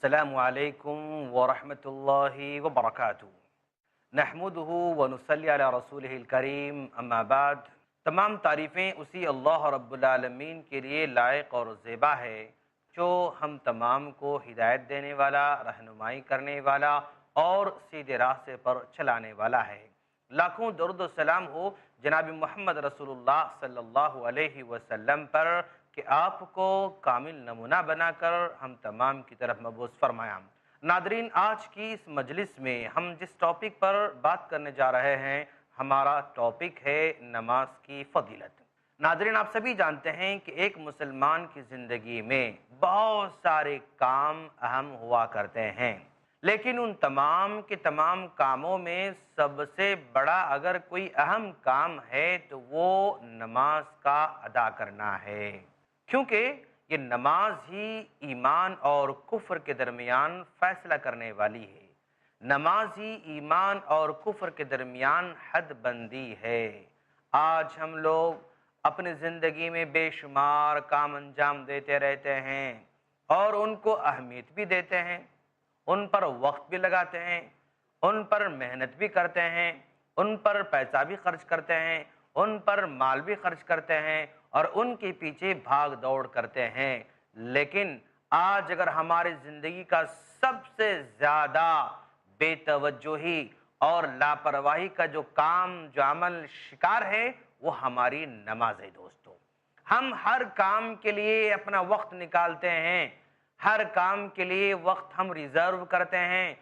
السلام علیکم ورحمۃ اللہ وبرکاتہ۔ نحمدہ ونصلی علی رسولہ الکریم، اما بعد۔ تمام تعریفیں اسی اللہ رب العالمین کے لیے لائق اور زیبا ہے جو ہم تمام کو ہدایت دینے والا، رہنمائی کرنے والا اور سیدھے راستے پر چلانے والا ہے۔ لاکھوں درود و سلام ہو جناب محمد رسول اللہ صلی اللہ علیہ وسلم پر کہ آپ کو کامل نمونہ بنا کر ہم تمام کی طرف مبعوث فرمایا۔ ناظرین، آج کی اس مجلس میں ہم جس ٹاپک پر بات کرنے جا رہے ہیں، ہمارا ٹاپک ہے نماز کی فضیلت۔ ناظرین، آپ سبھی جانتے ہیں کہ ایک مسلمان کی زندگی میں بہت سارے کام اہم ہوا کرتے ہیں، لیکن ان تمام کے تمام کاموں میں سب سے بڑا اگر کوئی اہم کام ہے تو وہ نماز کا ادا کرنا ہے، کیونکہ یہ نماز ہی ایمان اور کفر کے درمیان فیصلہ کرنے والی ہے۔ نماز ہی ایمان اور کفر کے درمیان حد بندی ہے۔ آج ہم لوگ اپنی زندگی میں بے شمار کام انجام دیتے رہتے ہیں اور ان کو اہمیت بھی دیتے ہیں، ان پر وقت بھی لگاتے ہیں، ان پر محنت بھی کرتے ہیں، ان پر پیسہ بھی خرچ کرتے ہیں، ان پر مال بھی خرچ کرتے ہیں اور ان کے پیچھے بھاگ دوڑ کرتے ہیں۔ لیکن آج اگر ہماری زندگی کا سب سے زیادہ بے توجہی اور لاپرواہی کا جو عمل شکار ہے وہ ہماری نماز ہے۔ دوستو، ہم ہر کام کے لیے اپنا وقت نکالتے ہیں، ہر کام کے لیے وقت ہم ریزرو کرتے ہیں،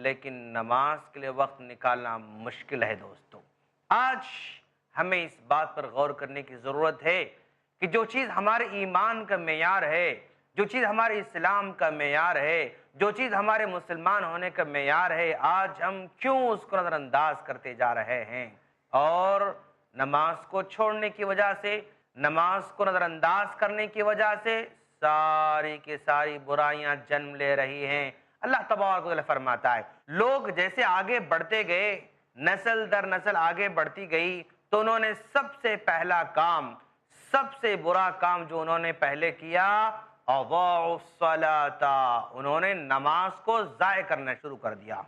لیکن نماز کے لیے وقت نکالنا مشکل ہے۔ دوستو، آج ہمیں اس بات پر غور کرنے کی ضرورت ہے کہ جو چیز ہمارے ایمان کا معیار ہے، جو چیز ہمارے اسلام کا معیار ہے، جو چیز ہمارے مسلمان ہونے کا معیار ہے، آج ہم کیوں اس کو نظر انداز کرتے جا رہے ہیں اور نماز کو چھوڑنے کی وجہ سے، نماز کو نظر انداز کرنے کی وجہ سے ساری کی ساری برائیاں جنم لے رہی ہیں۔ اللہ تبارک و تعالی فرماتا ہے، لوگ جیسے آگے بڑھتے گئے، نسل در نسل آگے بڑھتی گئی، تو انہوں نے سب سے پہلا کام، سب سے برا کام جو انہوں نے پہلے کیا، اضاعوا الصلاۃ، انہوں نے نماز کو ضائع کرنا شروع کر دیا۔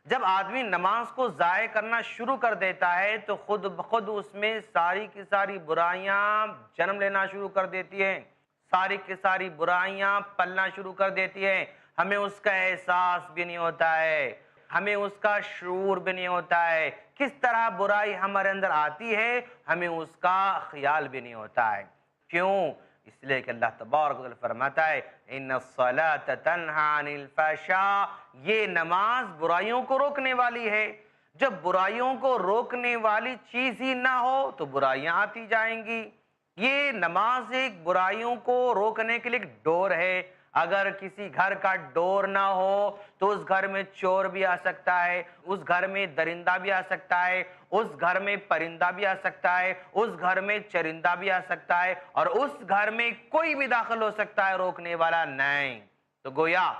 جب آدمی نماز کو ضائع کرنا شروع کر دیتا ہے تو خود بخود اس میں ساری کی ساری برائیاں جنم لینا شروع کر دیتی ہیں، ساری کی ساری برائیاں پلنا شروع کر دیتی ہیں۔ ہمیں اس کا احساس بھی نہیں ہوتا ہے، ہمیں اس کا شعور بھی نہیں ہوتا ہے، کس طرح برائی ہمارے اندر آتی ہے ہمیں اس کا خیال بھی نہیں ہوتا ہے۔ کیوں؟ اس لیے کہ اللہ تبارک و تعالی فرماتا ہے ان الصلاۃ تنہی عن الفحشاء، یہ نماز برائیوں کو روکنے والی ہے۔ جب برائیوں کو روکنے والی چیز ہی نہ ہو تو برائیاں آتی جائیں گی۔ یہ نماز ایک برائیوں کو روکنے کے لیے ایک ڈور ہے۔ اگر کسی گھر کا ڈور نہ ہو تو اس گھر میں چور بھی آ سکتا ہے، اس گھر میں درندہ بھی آ سکتا ہے، اس گھر میں پرندہ بھی آ سکتا ہے، اس گھر میں چرندہ بھی آ سکتا ہے اور اس گھر میں کوئی بھی داخل ہو سکتا ہے، روکنے والا نہیں۔ تو گویا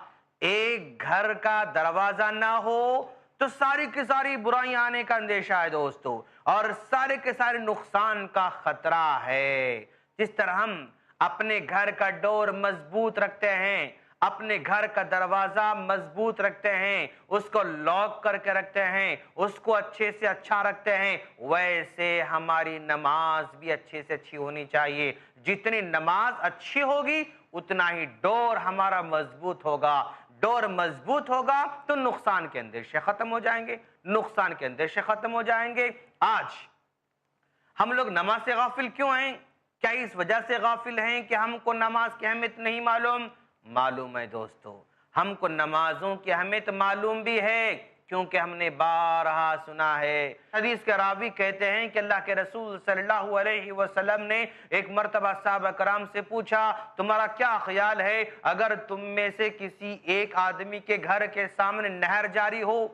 ایک گھر کا دروازہ نہ ہو تو ساری کی ساری برائیاں آنے کا اندیشہ ہے دوستو، اور سارے کے سارے نقصان کا خطرہ ہے۔ جس طرح ہم اپنے گھر کا ڈور مضبوط رکھتے ہیں، اپنے گھر کا دروازہ مضبوط رکھتے ہیں، اس کو لاک کر کے رکھتے ہیں، اس کو اچھے سے اچھا رکھتے ہیں، ویسے ہماری نماز بھی اچھے سے اچھی ہونی چاہیے۔ جتنی نماز اچھی ہوگی اتنا ہی ڈور ہمارا مضبوط ہوگا۔ ڈور مضبوط ہوگا تو نقصان کے اندیشے ختم ہو جائیں گے، نقصان کے اندیشے ختم ہو جائیں گے۔ آج ہم لوگ نماز سے غافل کیوں ہیں؟ کیا اس وجہ سے غافل ہیں کہ ہم کو نماز کی اہمیت نہیں معلوم؟ معلوم ہے دوستو، ہم کو نمازوں کی اہمیت معلوم بھی ہے، کیونکہ ہم نے بارہا سنا ہے۔ حدیث کے راوی کہتے ہیں کہ اللہ کے رسول صلی اللہ علیہ وسلم نے ایک مرتبہ صحابہ کرام سے پوچھا، تمہارا کیا خیال ہے اگر تم میں سے کسی ایک آدمی کے گھر کے سامنے نہر جاری ہو،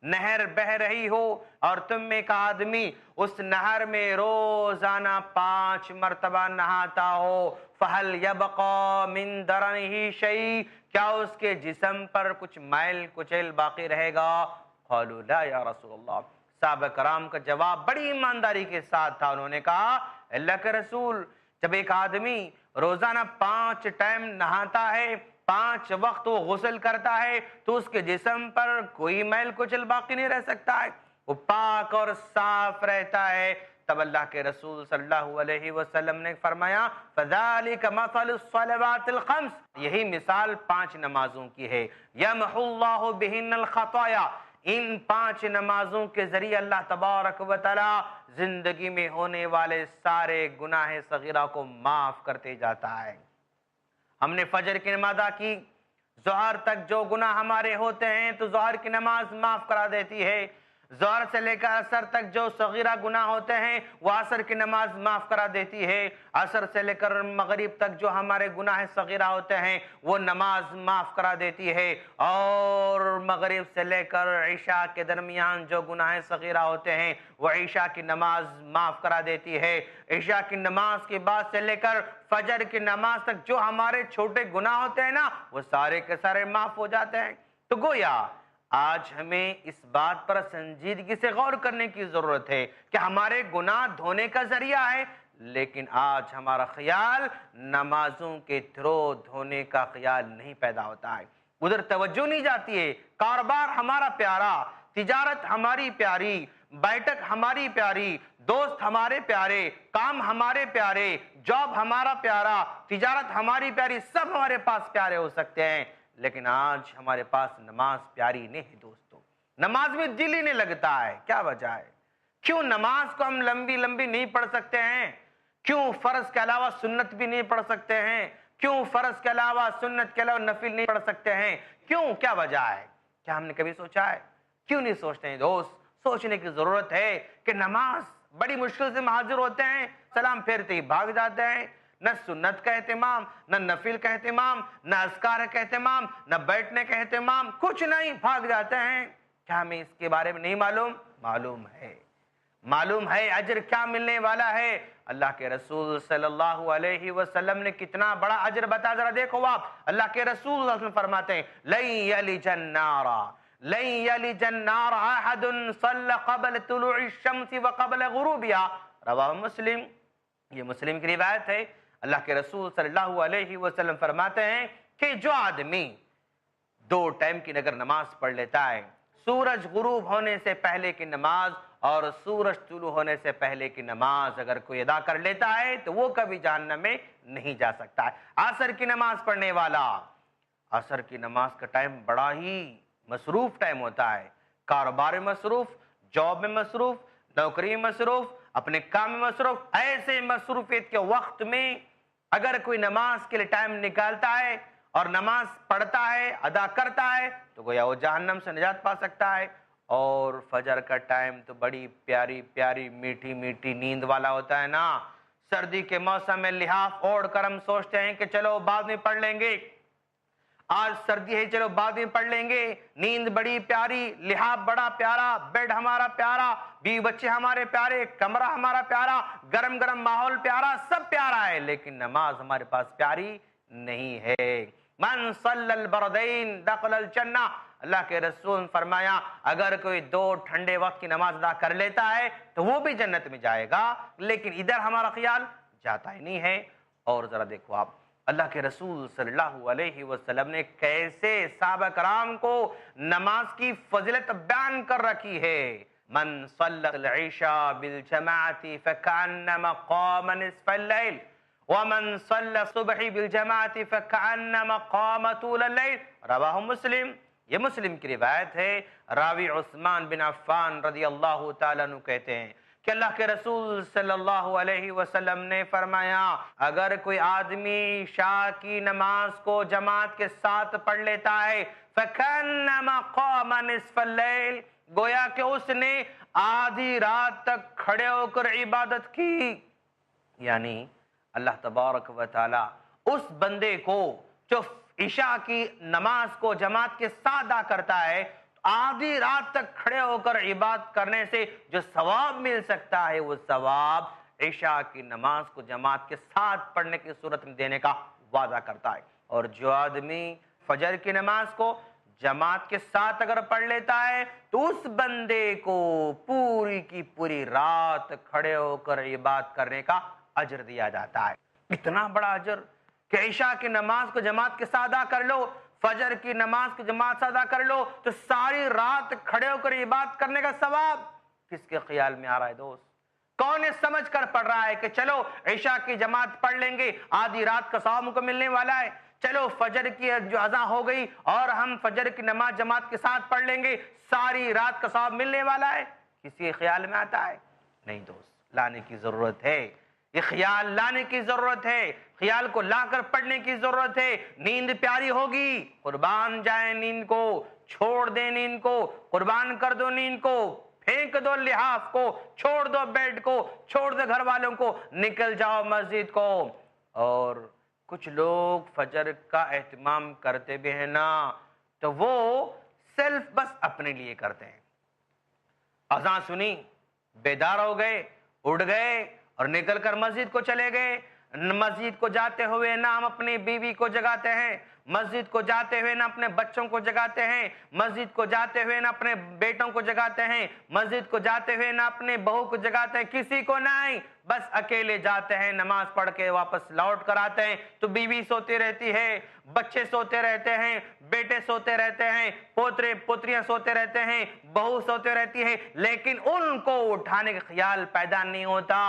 نہر بہ رہی ہو، اور تم میں ایک آدمی اس نہر میں روزانہ 5 مرتبہ نہاتا ہو، فَهَلْ يَبْقَى مِن دَرَنِهِ شَيْءٍ، کیا اس کے جسم پر کچھ میل کچیل باقی رہے گا؟ قالوا لا یا رسول اللہ، صحابہ کرام کا جواب بڑی ایمانداری کے ساتھ تھا۔ انہوں نے کہا، اللہ کے رسول، جب ایک آدمی روزانہ 5 ٹائم نہاتا ہے، 5 وقت وہ غسل کرتا ہے تو اس کے جسم پر کوئی میل کچل باقی نہیں رہ سکتا ہے، وہ پاک اور صاف رہتا ہے۔ تب اللہ کے رسول صلی اللہ علیہ وسلم نے فرمایا فَذَلِكَ مَثَلُ الصَّلَوَاتِ الْخَمْسِ، یہی مثال 5 نمازوں کی ہے، يَمْحُ اللَّهُ بِهِنَّ الْخَطَايَا، ان 5 نمازوں کے ذریعے اللہ تبارک و تعالی زندگی میں ہونے والے سارے گناہ صغیرہ کو معاف کرتے جاتا ہے۔ ہم نے فجر کی نماز ادا کی، ظہر تک جو گناہ ہمارے ہوتے ہیں تو ظہر کی نماز معاف کرا دیتی ہے، ظہر سے لے کر عصر تک جو صغیرہ گناہ ہوتے ہیں وہ عصر کی نماز معاف کرا دیتی ہے، عصر سے لے کر مغرب تک جو ہمارے گناہ صغیرہ ہوتے ہیں وہ نماز معاف کرا دیتی ہے، اور مغرب سے لے کر عشاء کے درمیان جو گناہ صغیرہ ہوتے ہیں وہ عشاء کی نماز معاف کرا دیتی ہے، عشاء کی نماز کے بعد سے لے کر فجر کی نماز تک جو ہمارے چھوٹے گناہ ہوتے ہیں نا وہ سارے کے سارے معاف ہو جاتے ہیں۔ تو گویا آج ہمیں اس بات پر سنجیدگی سے غور کرنے کی ضرورت ہے کہ ہمارے گناہ دھونے کا ذریعہ ہے، لیکن آج ہمارا خیال نمازوں کے تھرو دھونے کا خیال نہیں پیدا ہوتا ہے، ادھر توجہ نہیں جاتی ہے۔ کاروبار ہمارا پیارا، تجارت ہماری پیاری، بیٹھک ہماری پیاری، دوست ہمارے پیارے، کام ہمارے پیارے، جاب ہمارا پیارا، تجارت ہماری پیاری، سب ہمارے پاس پیارے ہو سکتے ہیں، لیکن آج ہمارے پاس نماز پیاری نہیں ہے۔ دوستو نماز میں دل ہی نہیں لگتا ہے، کیا وجہ ہے؟ کیوں نماز کو ہم لمبی لمبی نہیں پڑھ سکتے ہیں؟ کیوں فرض کے علاوہ سنت بھی نہیں پڑھ سکتے ہیں؟ کیوں فرض کے علاوہ سنت کے علاوہ نفل نہیں پڑھ سکتے ہیں؟ کیوں؟ کیا وجہ ہے؟ کیا ہم نے کبھی سوچا ہے؟ کیوں نہیں سوچتے ہیں دوست؟ سوچنے کی ضرورت ہے کہ نماز بڑی مشکل سے حاضر ہوتے ہیں، سلام پھیرتے ہی بھاگ جاتے ہیں، نہ سنت کا اہتمام، نہ نفل کا اہتمام، نہ اذکار کا اہتمام، نہ بیٹھنے کا اہتمام، کچھ نہیں، بھاگ جاتے ہیں۔ کیا ہمیں اس کے بارے میں نہیں معلوم؟ معلوم ہے، معلوم ہے اجر کیا ملنے والا ہے۔ اللہ کے رسول صلی اللہ علیہ وسلم نے کتنا بڑا اجر بتا، ذرا دیکھو آپ، اللہ کے رسول صلی اللہ علیہ وسلم فرماتے ہیں لَن يَلِجَ النَّارَ لَن يَلِجَ النَّارَ أَحَدٌ صَلَّ قَبْلَ طُلُوعِ الشَّمْسِ وَقَبْلَ غُرُوبِهَا، رواہ مسلم، یہ مسلم کی روایت ہے۔ اللہ کے رسول صلی اللہ علیہ وسلم فرماتے ہیں کہ جو آدمی 2 ٹائم کی اگر نماز پڑھ لیتا ہے، سورج غروب ہونے سے پہلے کی نماز اور سورج طلوع ہونے سے پہلے کی نماز اگر کوئی ادا کر لیتا ہے تو وہ کبھی جہنم میں نہیں جا سکتا ہے۔ عصر کی نماز پڑھنے والا، عصر کی نماز کا ٹائم بڑا ہی مصروف ٹائم ہوتا ہے، کاروبار میں مصروف، جاب میں مصروف، نوکری میں مصروف، اپنے کام میں مصروف، ایسے مصروفیت کے وقت میں اگر کوئی نماز کے لیے ٹائم نکالتا ہے اور نماز پڑھتا ہے، ادا کرتا ہے تو گویا وہ جہنم سے نجات پا سکتا ہے۔ اور فجر کا ٹائم تو بڑی پیاری پیاری میٹھی میٹھی نیند والا ہوتا ہے نا، سردی کے موسم میں لحاف اوڑھ کر ہم سوچتے ہیں کہ چلو بعد میں پڑھ لیں گے، آج سردی ہے چلو بعد میں پڑھ لیں گے، نیند بڑی پیاری، لحاف بڑا پیارا، بیڈ ہمارا پیارا، بیوی بچے ہمارے پیارے، کمرہ ہمارا پیارا، گرم گرم ماحول پیارا، سب پیارا ہے، لیکن نماز ہمارے پاس پیاری نہیں ہے۔ من صلی البردین دخل الجنہ، اللہ کے رسول نے فرمایا اگر کوئی 2 ٹھنڈے وقت کی نماز ادا کر لیتا ہے تو وہ بھی جنت میں جائے گا، لیکن ادھر ہمارا خیال جاتا ہی نہیں ہے۔ اور ذرا دیکھو آپ، اللہ کے رسول صلی اللہ علیہ وسلم نے کیسے صحابہ کرام کو نماز کی فضیلت بیان کر رکھی ہے۔ من صلی العشاء بالجماعت فکأنما قام نصف اللیل ومن صلی الصبح بالجماعت فکأنما قام طول اللیل، رواہ مسلم، یہ مسلم کی روایت ہے۔ راوی عثمان بن عفان رضی اللہ تعالیٰ عنہ کہتے ہیں کہ اللہ کے رسول صلی اللہ علیہ وسلم نے فرمایا اگر کوئی آدمی عشاء کی نماز کو جماعت کے ساتھ پڑھ لیتا ہے فَكَأَنَّمَا قَامَ نِصْفَ اللَّيْلِ، گویا کہ اس نے آدھی رات تک کھڑے ہو کر عبادت کی۔ یعنی اللہ تبارک و تعالی اس بندے کو جو عشاء کی نماز کو جماعت کے ساتھ ادا کرتا ہے، آدھی رات تک کھڑے ہو کر عبادت کرنے سے جو ثواب مل سکتا ہے وہ ثواب عشاء کی نماز کو جماعت کے ساتھ پڑھنے کی صورت میں دینے کا وعدہ کرتا ہے۔ اور جو آدمی فجر کی نماز کو جماعت کے ساتھ اگر پڑھ لیتا ہے تو اس بندے کو پوری کی پوری رات کھڑے ہو کر عبادت کرنے کا اجر دیا جاتا ہے۔ اتنا بڑا اجر کہ عشاء کی نماز کو جماعت کے ساتھ ادا کر لو، فجر کی نماز کو جماعت سے ادا کر لو تو ساری رات کھڑے ہو کر عبادت کرنے کا ثواب کس کے خیال میں آ رہا ہے دوست؟ کون یہ سمجھ کر پڑھ رہا ہے کہ چلو عشاء کی جماعت پڑھ لیں گے، آدھی رات کا ثواب کو ملنے والا ہے، چلو فجر کی جو اذان ہو گئی اور ہم فجر کی نماز جماعت کے ساتھ پڑھ لیں گے، ساری رات کا ثواب ملنے والا ہے؟ کسی کے خیال میں آتا ہے؟ نہیں دوست، لانے کی ضرورت ہے، یہ خیال لانے کی ضرورت ہے، خیال کو لا کر پڑھنے کی ضرورت ہے۔ نیند پیاری ہوگی، قربان جائیں نیند کو، چھوڑ دیں نیند کو، قربان کر دو نیند کو، پھینک دو لحاف کو، چھوڑ دو بیڈ کو، چھوڑ دو گھر والوں کو، نکل جاؤ مسجد کو۔ اور کچھ لوگ فجر کا اہتمام کرتے بھی ہیں نا تو وہ صرف بس اپنے لیے کرتے ہیں۔ اذان سنی، بیدار ہو گئے، اٹھ گئے اور نکل کر مسجد کو چلے گئے۔ مسجد کو جاتے ہوئے نہ ہم اپنی بیوی کو جگاتے ہیں، مسجد کو جاتے ہوئے نہ اپنے بچوں کو جگاتے ہیں، مسجد کو جاتے ہوئے نہ اپنے بیٹوں کو جگاتے ہیں، مسجد کو جاتے ہوئے نہ اپنے بہو کو جگاتے ہیں، کسی کو نہیں، بس اکیلے جاتے ہیں، نماز پڑھ کے واپس لوٹ کر آتے ہیں تو بیوی سوتی رہتی ہے، بچے سوتے رہتے ہیں، بیٹے سوتے رہتے ہیں، پوترے پوتریاں سوتے رہتے ہیں، بہو سوتے رہتی ہے، لیکن ان کو اٹھانے کا خیال پیدا نہیں ہوتا،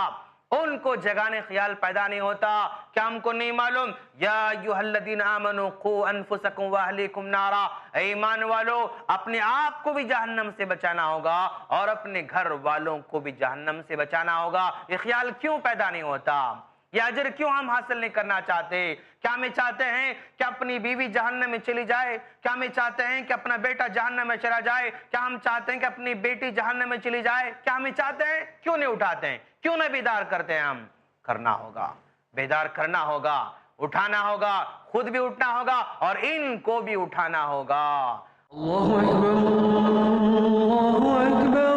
ان کو جگانے خیال پیدا نہیں ہوتا۔ کیا ہم کو نہیں معلوم یا ایھا الذین آمنوا قوا انفسکم واہلیکم نارا، اے ایمان والو اپنے آپ کو بھی جہنم سے بچانا ہوگا اور اپنے گھر والوں کو بھی جہنم سے بچانا ہوگا۔ یہ خیال کیوں پیدا نہیں ہوتا؟ یہ اجر کیوں ہم حاصل نہیں کرنا چاہتے؟ کیا ہمیں چاہتے ہیں کہ اپنی بیوی جہنم میں چلی جائے؟ کیا ہمیں چاہتے ہیں کہ اپنا بیٹا جہنم میں چلا جائے؟ کیا ہم چاہتے ہیں کہ اپنی بیٹی جہنم میں چلی جائے؟ کیا ہمیں چاہتے ہیں؟ کیوں نہیں اٹھاتے ہیں؟ کیوں نہیں بیدار کرتے ہیں؟ ہم کرنا ہوگا، بیدار کرنا ہوگا، اٹھانا ہوگا، خود بھی اٹھنا ہوگا اور ان کو بھی اٹھانا ہوگا۔ اللہ اکبر۔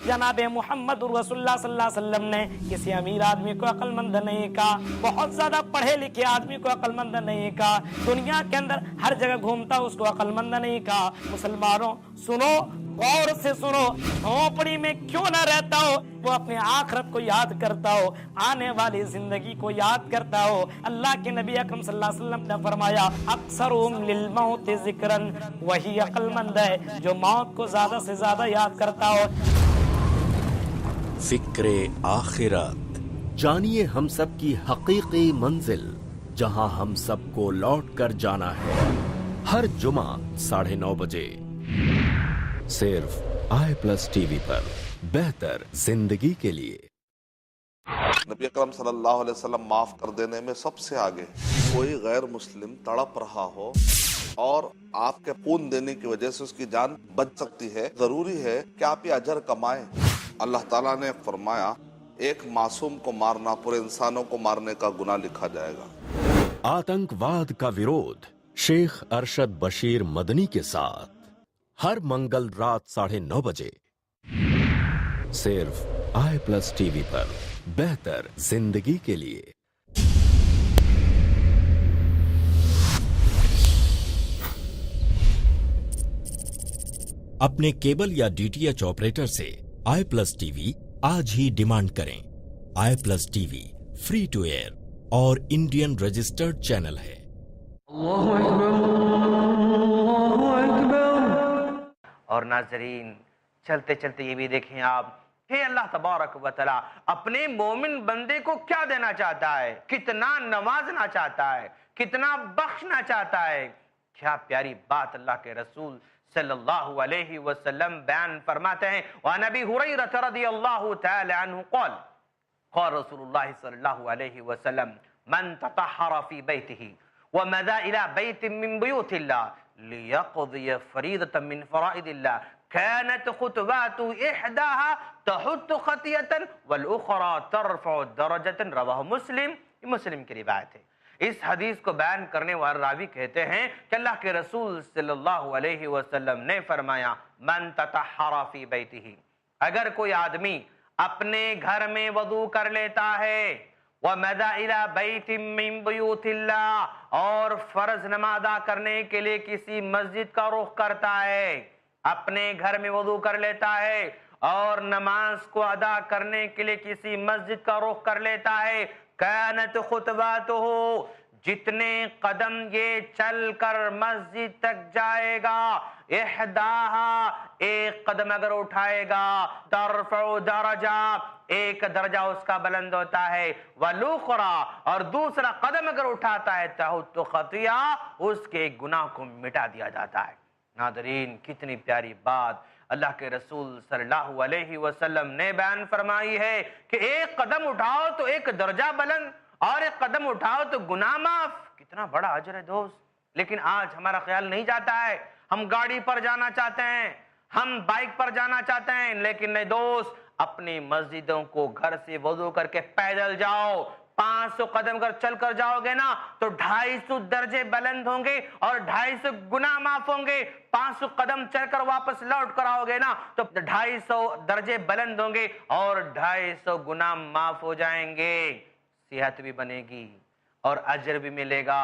جناب محمد رسول اللہ صلی اللہ علیہ وسلم نے کسی امیر آدمی کو عقل مند نہیں کہا، بہت زیادہ پڑھے لکھے آدمی کو عقل مند نہیں کہا، دنیا کے اندر ہر جگہ گھومتا اس کو عقل مند نہیں کہا۔ مسلمانوں سنو، غور سے سنو، جھونپڑی میں کیوں نہ رہتا ہو وہ اپنے آخرت کو یاد کرتا ہو، آنے والی زندگی کو یاد کرتا ہو۔ اللہ کے نبی اکرم صلی اللہ علیہ وسلم نے فرمایا اکثرهم للموت ذکرا، وہی عقل مند ہے جو موت کو زیادہ سے زیادہ یاد کرتا ہو۔ فکر آخرت، جانیے ہم سب کی حقیقی منزل جہاں ہم سب کو لوٹ کر جانا ہے، ہر جمعہ 9:30 بجے صرف i+TV پر، بہتر زندگی کے لیے۔ نبی اکرم صلی اللہ علیہ وسلم معاف کر دینے میں سب سے آگے۔ کوئی غیر مسلم تڑپ رہا ہو اور آپ کے خون دینے کی وجہ سے اس کی جان بچ سکتی ہے، ضروری ہے کہ آپ یہ اجر کمائیں۔ اللہ تعالیٰ نے فرمایا ایک معصوم کو مارنا پورے انسانوں کو مارنے کا گناہ لکھا جائے گا۔ آتنکواد کا ویرودھ شیخ ارشد بشیر مدنی کے ساتھ ہر منگل رات 9:30 بجے صرف i+TV پر، بہتر زندگی کے لیے۔ اپنے کیبل یا DTH آپریٹر سے i+TV آج ہی ڈیمانڈ کریں۔ i+TV فری ٹو ایئر اور انڈین رجسٹرڈ چینل ہے۔ اللہ اکبر۔ اور ناظرین چلتے چلتے یہ بھی دیکھیں آپ کہ اللہ تبارک و تعالی اپنے مومن بندے کو کیا دینا چاہتا ہے، کتنا نوازنا چاہتا ہے، کتنا بخشنا چاہتا ہے۔ کیا پیاری بات اللہ کے رسول صلی اللہ علیہ وسلم بیان فرماتے ہیں۔ وعن ابی ہریرہ رضی اللہ تعالی عنہ قال قال رسول اللہ صلی اللہ علیہ وسلم من تطہر فی بیتہ ومضى الى بیت من بیوت اللہ لیقضی فریضة من فرائض اللہ كانت خطوات احداها تحط خطیة والاخرى ترفع درجة، رواہ مسلم، یہ مسلم کی روایت ہے۔ اس حدیث کو بیان کرنے والے راوی کہتے ہیں کہ اللہ کے رسول صلی اللہ علیہ وسلم نے فرمایا من تطہر فی بیتہ، اگر کوئی آدمی اپنے گھر میں وضو کر لیتا ہے، وَمَدَى إِلَى بَيْتٍ مِّن بُيُوتِ اللَّهِ، اور فرض نماز ادا کرنے کے لیے کسی مسجد کا رخ کرتا ہے، اپنے گھر میں وضو کر لیتا ہے اور نماز کو ادا کرنے کے لیے کسی مسجد کا رخ کر لیتا ہے، كانت خطباته، جتنے قدم یہ چل کر مسجد تک جائے گا، احداہا ایک قدم اگر اٹھائے گا، ترفع درجہ ایک درجہ اس کا بلند ہوتا ہے، والاخرى اور دوسرا قدم اگر اٹھاتا ہے تحط خطیہ اس کے گناہ کو مٹا دیا جاتا ہے۔ ناظرین کتنی پیاری بات اللہ کے رسول صلی اللہ علیہ وسلم نے بیان فرمائی ہے کہ ایک قدم اٹھاؤ تو ایک درجہ بلند، اور ایک قدم اٹھاؤ تو گناہ معاف۔ کتنا بڑا اجر ہے دوست، لیکن آج ہمارا خیال نہیں جاتا ہے۔ ہم گاڑی پر جانا چاہتے ہیں، ہم بائک پر جانا چاہتے ہیں، لیکن نہیں دوست، اپنی مسجدوں کو گھر سے وضو کر کے پیدل جاؤ۔ 500 قدم اگر چل کر جاؤ گے نا تو 250 درجے بلند ہوں گے اور 250 گناہ معاف ہوں گے۔ 500 قدم چل کر واپس لوٹ کر آؤ گے نا تو 250 درجے بلند ہوں گے اور 250 گناہ معاف ہو جائیں گے۔ صحت بھی بنے گی اور اجر بھی ملے گا،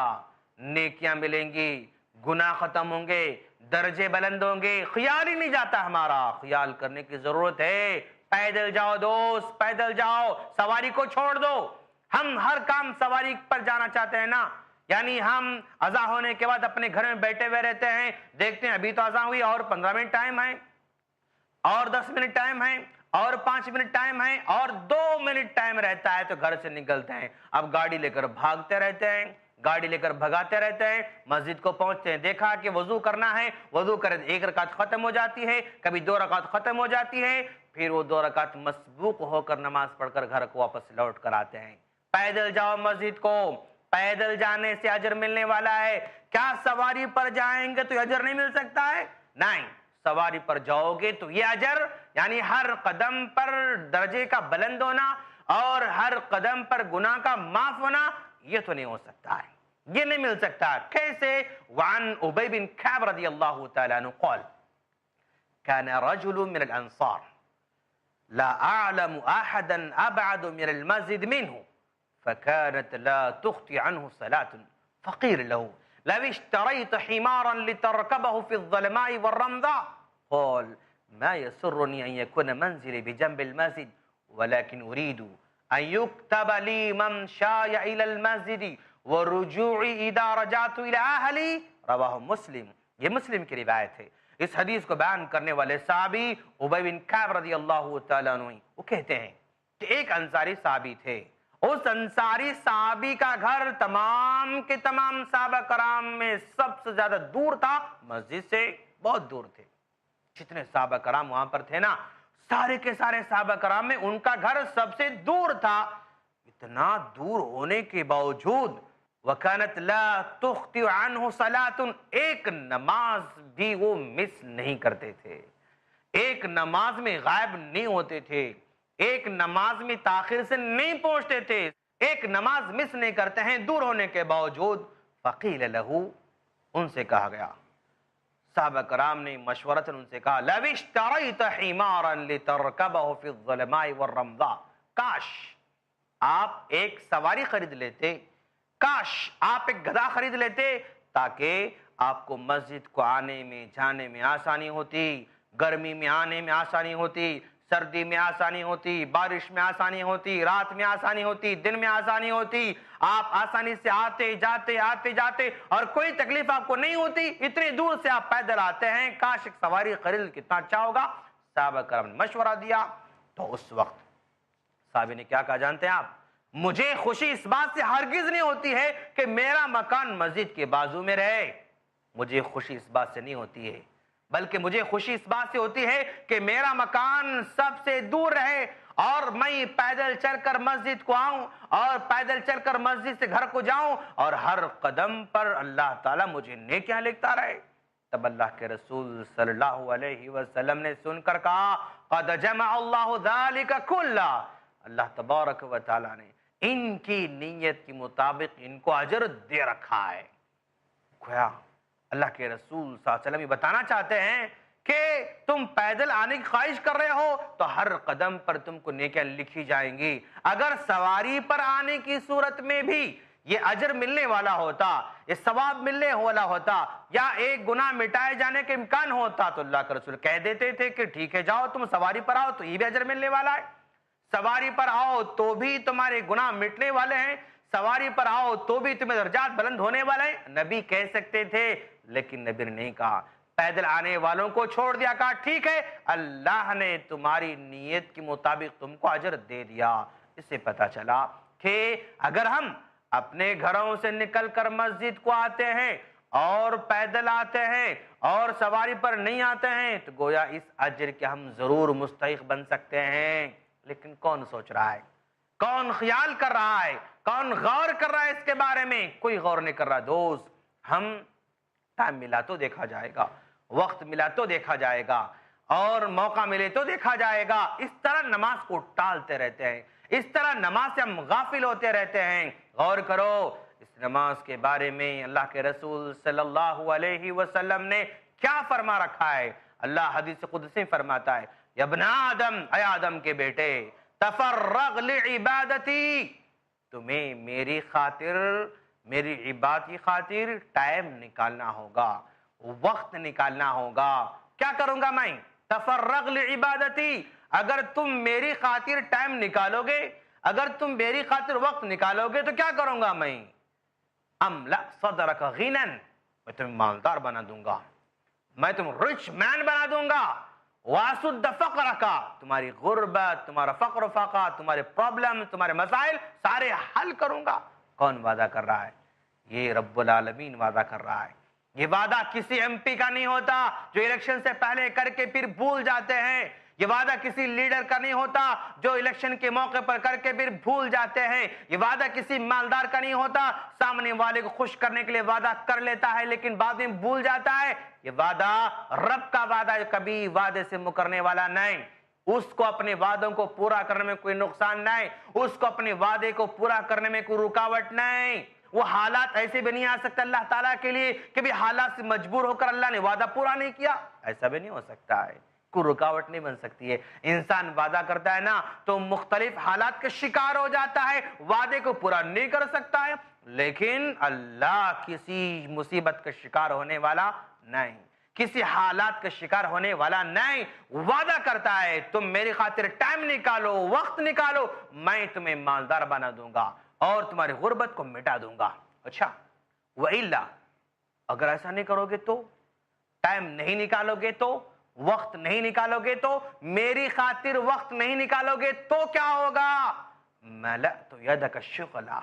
نیکیاں ملیں گی، گناہ ختم ہوں گے، درجے بلند ہوں گے۔ خیال ہی نہیں جاتا ہمارا، خیال کرنے کی ضرورت ہے۔ پیدل جاؤ دوست، پیدل جاؤ، سواری کو چھوڑ دو۔ ہم ہر کام سواری پر جانا چاہتے ہیں نا، یعنی ہم اذان ہونے کے بعد اپنے گھر میں بیٹھے ہوئے رہتے ہیں، دیکھتے ہیں ابھی تو اذان ہوئی اور 15 منٹ ٹائم ہے، اور 10 منٹ ٹائم ہے، اور 5 منٹ ٹائم ہے، اور 2 منٹ ٹائم رہتا ہے تو گھر سے نکلتے ہیں۔ اب گاڑی لے کر بھاگتے رہتے ہیں، گاڑی لے کر بھگاتے رہتے ہیں، مسجد کو پہنچتے ہیں، دیکھا کہ وضو کرنا ہے، وضو کرے 1 رکعت ختم ہو جاتی ہے، کبھی 2 رکعت ختم ہو جاتی ہے، پھر وہ 2 رکعت مسبوق ہو کر نماز پڑھ کر گھر کو واپس لوٹ کر آتے ہیں۔ پیدل جاؤ مسجد کو، پیدل جانے سے اجر ملنے والا ہے۔ کیا سواری پر جائیں گے تو اجر نہیں مل سکتا ہے؟ نہیں، سواری پر جاؤ گے تو یہ اجر یعنی ہر قدم پر درجے کا بلند ہونا اور ہر قدم پر گناہ کا معاف ہونا، یہ تو نہیں ہو سکتا ہے، یہ نہیں مل سکتا۔ کیسے؟ وعن ابی بن کعب رضی اللہ تعالیٰ عنہ قال كان رجل من الانصار لا اعلم احدا ابعد من المسجد منه فكانت لا تخطي عنه صلاة فقيل له لو اشتريت حمارا لتركبه في الظلماء والرمضاء قال ما يسرني أن يكون منزلي بجنب المسجد ولكن أريد أن يكتب لي ممشاي إلى المسجد ورجوعي إذا رجعت إلى أهلي رواہ مسلم۔ یہ مسلم کی روایت ہے۔ اس حدیث کو بیان کرنے والے صحابی ابی بن کعب رضی اللہ تعالیٰ عنہ وہ کہتے ہیں کہ ایک انصاری صحابی تھے، اس انصاری صحابی کا گھر تمام کے تمام صحابہ کرام میں سب سے زیادہ دور تھا، مسجد سے بہت دور تھے۔ جتنے صحابہ کرام وہاں پر تھے نا، سارے کے سارے صحابہ کرام میں ان کا گھر سب سے دور تھا۔ اتنا دور ہونے کے باوجود وَكَانَتْ لَا تُخْطِئُ عَنْهُ صَلَاةٌ ایک نماز بھی وہ مس نہیں کرتے تھے، ایک نماز میں غائب نہیں ہوتے تھے، ایک نماز میں تاخیر سے نہیں پہنچتے تھے، ایک نماز مس نہیں کرتے ہیں دور ہونے کے باوجود۔ فقیل لہو ان سے کہا گیا، صحابہ کرام نے مشورتاً ان سے کہا لو اشتریت حمارا لترکبہ فی الظلماء والرمضاء، کاش آپ ایک سواری خرید لیتے، کاش آپ ایک گدھا خرید لیتے تاکہ آپ کو مسجد کو آنے میں جانے میں آسانی ہوتی، گرمی میں آنے میں آسانی ہوتی، سردی میں آسانی ہوتی، بارش میں آسانی ہوتی، رات میں آسانی ہوتی، دن میں آسانی ہوتی، آپ آسانی سے آتے جاتے اور کوئی تکلیف آپ کو نہیں ہوتی، اتنے دور سے آپ پیدل آتے ہیں، کاش ایک سواری خرید کتنا اچھا ہوگا۔ صحابہ کرام نے مشورہ دیا تو اس وقت صحابی نے کیا کہا جانتے ہیں آپ؟ مجھے خوشی اس بات سے ہرگز نہیں ہوتی ہے کہ میرا مکان مسجد کے بازو میں رہے، مجھے خوشی اس بات سے نہیں ہوتی ہے، بلکہ مجھے خوشی اس بات سے ہوتی ہے کہ میرا مکان سب سے دور رہے اور میں پیدل چل کر مسجد کو آؤں اور پیدل چل کر مسجد سے گھر کو جاؤں اور ہر قدم پر اللہ تعالیٰ مجھے نیکیاں لکھتا رہے۔ تب اللہ کے رسول صلی اللہ علیہ وسلم نے سن کر کہا قد جمع اللہ ذالک کلہ، اللہ تبارک و تعالیٰ نے ان کی نیت کے مطابق ان کو اجر دے رکھا ہے۔ گویا اللہ کے رسول صلی اللہ علیہ وسلم یہ بتانا چاہتے ہیں کہ تم پیدل آنے کی خواہش کر رہے ہو تو ہر قدم پر تم کو نیکیاں لکھی جائیں گی۔ اگر سواری پر آنے کی صورت میں بھی یہ اجر ملنے والا ہوتا، یہ ثواب ملنے والا ہوتا یا ایک گناہ مٹائے جانے کے امکان ہوتا تو اللہ کے رسول کہہ دیتے تھے کہ ٹھیک ہے جاؤ تم سواری پر آؤ تو یہ بھی اجر ملنے والا ہے، سواری پر آؤ تو بھی تمہارے گناہ مٹنے والے ہیں، سواری پر آؤ تو بھی تمہیں درجات بلند ہونے والے ہیں، نبی کہہ سکتے تھے، لیکن نبی نے نہیں کہا۔ پیدل آنے والوں کو چھوڑ دیا، کہا ٹھیک ہے اللہ نے تمہاری نیت کے مطابق تم کو اجر دے دیا۔ اس سے پتا چلا کہ اگر ہم اپنے گھروں سے نکل کر مسجد کو آتے ہیں اور پیدل آتے ہیں اور سواری پر نہیں آتے ہیں تو گویا اس اجر کے ہم ضرور مستحق بن سکتے ہیں، لیکن کون سوچ رہا ہے، کون خیال کر رہا ہے، کون غور کر رہا ہے اس کے بارے میں؟ کوئی غور نہیں کر رہا۔ دوست، ہم ٹائم ملا تو دیکھا جائے گا، وقت ملا تو دیکھا جائے گا، اور موقع ملے تو دیکھا جائے گا، اس طرح نماز کو ٹالتے رہتے ہیں، اس طرح نماز سے ہم غافل ہوتے رہتے ہیں۔ غور کرو اس نماز کے بارے میں اللہ کے رسول صلی اللہ علیہ وسلم نے کیا فرما رکھا ہے۔ اللہ حدیث قدسی فرماتا ہے، یا ابن آدم، اے آدم کے بیٹے، تفرغ لعبادتی، تمہیں میری خاطر، میری عبادت کی خاطر ٹائم نکالنا ہوگا، وقت نکالنا ہوگا۔ کیا کروں گا میں؟ تفرغ لعبادتی، اگر تم میری خاطر ٹائم نکالو گے، اگر تم میری خاطر وقت نکالو گے تو کیا کروں گا میں؟ املأ صدرک غنًا، میں تمہیں مالدار بنا دوں گا، میں تم رچ مین بنا دوں گا۔ واسد فقرک، تمہاری غربت، تمہارا فقر و فاقہ، تمہارے پرابلم، تمہارے مسائل سارے حل کروں گا۔ کون وعدہ کر رہا ہے؟ یہ رب العالمین وعدہ کر رہا ہے۔ یہ وعدہ کسی ایم پی کا نہیں ہوتا جو الیکشن سے پہلے کر کے پھر بھول جاتے ہیں، یہ وعدہ کسی لیڈر کا نہیں ہوتا جو الیکشن کے موقع پر کر کے پھر بھول جاتے ہیں، یہ وعدہ کسی مالدار کا نہیں ہوتا، سامنے والے کو خوش کرنے کے لیے وعدہ کر لیتا ہے لیکن بعد میں بھول جاتا ہے۔ یہ وعدہ رب کا وعدہ ہے، کبھی وعدے سے مکرنے والا نہیں، اس کو اپنے وعدوں کو پورا کرنے میں کوئی نقصان نہیں، اس کو اپنے وعدے کو پورا کرنے میں کوئی رکاوٹ نہیں۔ وہ حالات ایسے بھی نہیں آ سکتے اللہ تعالیٰ کے لیے کہ بھی حالات سے مجبور ہو کر اللہ نے وعدہ پورا نہیں کیا، ایسا بھی نہیں ہو سکتا ہے، کوئی رکاوٹ نہیں بن سکتی ہے۔ انسان وعدہ کرتا ہے نا تو مختلف حالات کا شکار ہو جاتا ہے، وعدے کو پورا نہیں کر سکتا ہے، لیکن اللہ کسی مصیبت کا شکار ہونے والا نہیں، کسی حالات کا شکار ہونے والا نہیں۔ وعدہ کرتا ہے تم میری خاطر ٹائم نکالو، وقت نکالو، میں تمہیں مالدار بنا دوں گا اور تمہاری غربت کو مٹا دوں گا۔ اچھا وَإِلَّا، اگر ایسا نہیں کرو گے تو، ٹائم نہیں نکالو گے تو، وقت نہیں نکالو گے تو، میری خاطر وقت نہیں نکالو گے تو کیا ہوگا؟ مَلَأْتُ يَدَكَ شُغْلًا،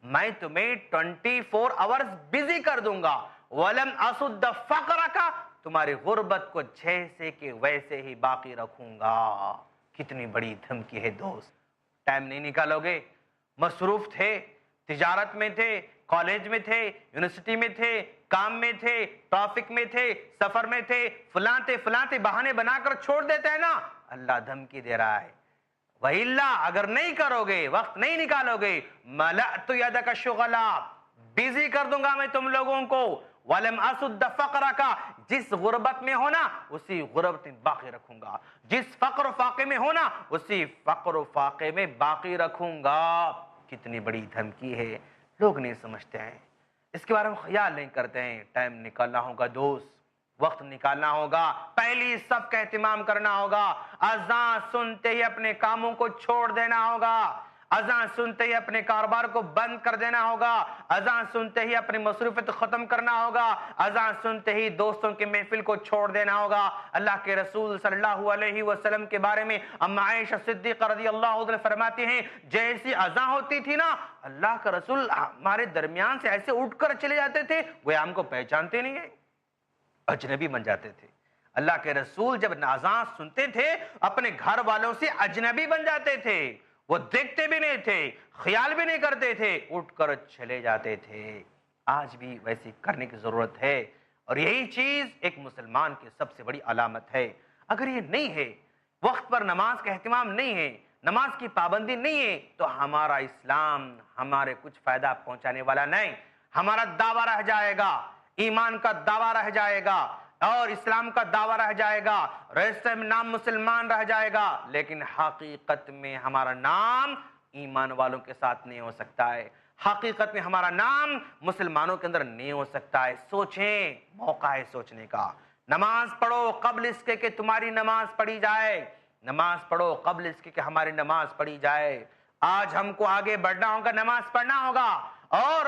میں تمہیں 24 آورز بزی کر دوں گا۔ وَلَمْ أَسُدَّ فَقْرَكَ، تمہاری غربت کو جیسے کہ ویسے ہی باقی رکھوں گا۔ کتنی بڑی دھمکی ہے دوست۔ ٹائم نہیں نکالو گے، مصروف تھے، تجارت میں تھے، کالج میں تھے، یونیورسٹی میں تھے، کام میں تھے، ٹرافک میں تھے، سفر میں تھے، فلاں بہانے بنا کر چھوڑ دیتے ہیں نا، اللہ دھمکی دے رہا ہے۔ وَإِلَّا، اگر نہیں کرو گے، وقت نہیں نکالو گے، مَلَأْتُ يَدَكَ شُغْلًا، بزی کر دوں گا میں تم لوگوں کو۔ وَلَمْ أَسُدَّ فَقْرَكَ، جس غربت میں ہونا اسی غربت میں باقی رکھوں گا، جس فقر و فاقے میں ہونا اسی فقر و فاقے میں باقی رکھوں گا۔ کتنی بڑی دھمکی ہے، لوگ نہیں سمجھتے ہیں، اس کے بارے میں خیال نہیں کرتے ہیں۔ ٹائم نکالنا ہوگا دوست، وقت نکالنا ہوگا، پہلی صف کا اہتمام کرنا ہوگا، اذان سنتے ہی اپنے کاموں کو چھوڑ دینا ہوگا، اذان سنتے ہی اپنے کاروبار کو بند کر دینا ہوگا، اذان سنتے ہی اپنی مصروفیت ختم کرنا ہوگا، اذان سنتے ہی دوستوں کی محفل کو چھوڑ دینا ہوگا۔ اللہ کے رسول صلی اللہ علیہ وسلم کے بارے میں اما عائشہ صدیقہ رضی اللہ عنہ فرماتی ہیں، جیسی اذان ہوتی تھی نا، اللہ کا رسول ہمارے درمیان سے ایسے اٹھ کر چلے جاتے تھے، وہ ہم کو پہچانتے نہیں ہیں، اجنبی بن جاتے تھے۔ اللہ کے رسول جب اذان سنتے تھے اپنے گھر والوں سے اجنبی بن جاتے تھے، وہ دیکھتے بھی نہیں تھے، خیال بھی نہیں کرتے تھے، اٹھ کر چلے جاتے تھے۔ آج بھی ویسی کرنے کی ضرورت ہے، اور یہی چیز ایک مسلمان کی سب سے بڑی علامت ہے۔ اگر یہ نہیں ہے، وقت پر نماز کا اہتمام نہیں ہے، نماز کی پابندی نہیں ہے، تو ہمارا اسلام ہمارے کچھ فائدہ پہنچانے والا نہیں، ہمارا دعویٰ رہ جائے گا، ایمان کا دعویٰ رہ جائے گا، اور اسلام کا دعویٰ رہ جائے گا، رجسٹر میں نام مسلمان رہ جائے گا، لیکن حقیقت میں ہمارا نام ایمان والوں کے ساتھ نہیں ہو سکتا ہے، حقیقت میں ہمارا نام مسلمانوں کے اندر نہیں ہو سکتا ہے۔ سوچیں، موقع ہے سوچنے کا۔ نماز پڑھو قبل اس کے کہ تمہاری نماز پڑھی جائے، نماز پڑھو قبل اس کے کہ ہماری نماز پڑھی جائے۔ آج ہم کو آگے بڑھنا ہوگا، نماز پڑھنا ہوگا، اور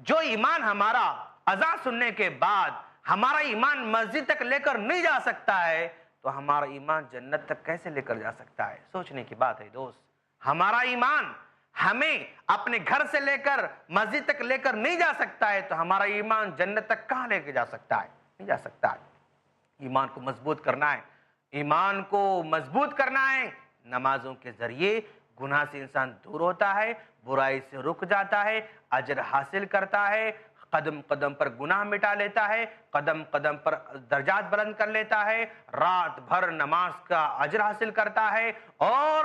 جو ایمان ہمارا اذان سننے کے بعد ہمارا ایمان مسجد تک لے کر نہیں جا سکتا ہے تو ہمارا ایمان جنت تک کیسے لے کر جا سکتا ہے؟ سوچنے کی بات ہے دوست. ہمارا ایمان ہمیں اپنے گھر سے لے کر مسجد تک لے کر نہیں جا سکتا ہے تو ہمارا ایمان جنت تک کہاں لے کے جا سکتا ہے؟ نہیں جا سکتا ہے. ایمان کو مضبوط کرنا ہے، ایمان کو مضبوط کرنا ہے. نمازوں کے ذریعے گناہ سے انسان دور ہوتا ہے، برائی سے رک جاتا ہے، اجر حاصل کرتا ہے، قدم قدم پر گناہ مٹا لیتا ہے، قدم قدم پر درجات بلند کر لیتا ہے، رات بھر نماز کا اجر حاصل کرتا ہے اور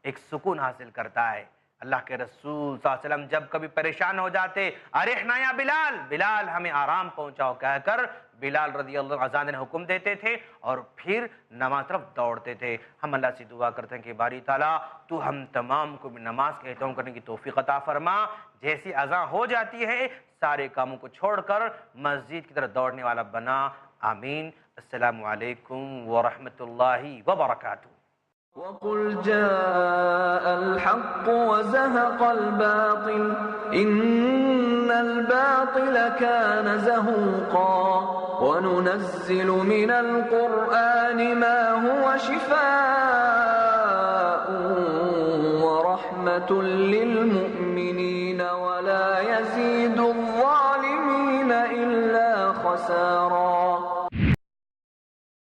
ایک سکون حاصل کرتا ہے. اللہ کے رسول صلی اللہ علیہ وسلم جب کبھی پریشان ہو جاتے، ارحنا یا بلال، بلال ہمیں آرام پہنچاؤ کہہ کر بلال رضی اللہ عنہ اذان نے حکم دیتے تھے اور پھر نماز طرف دوڑتے تھے. ہم اللہ سے دعا کرتے ہیں کہ باری تعالیٰ تو ہم تمام کو بھی نماز کے اہتمام کرنے کی توفیق عطا فرما. جیسی اذان ہو جاتی ہے سارے کاموں کو چھوڑ کر مسجد کی طرف دوڑنے والا بنا. آمین. السلام علیکم ورحمۃ اللہ وبرکاتہ. وَقُلْ جَاءَ الْحَقُّ وَزَهَقَ الْبَاطِلُ إِنَّ الْبَاطِلَ كَانَ زَهُوقًا وَنُنَزِّلُ مِنَ الْقُرْآنِ مَا هُوَ شِفَاءٌ وَرَحْمَةٌ لِّلْمُؤْمِنِينَ وَلَا يَزِيدُ الظَّالِمِينَ إِلَّا خَسَارًا.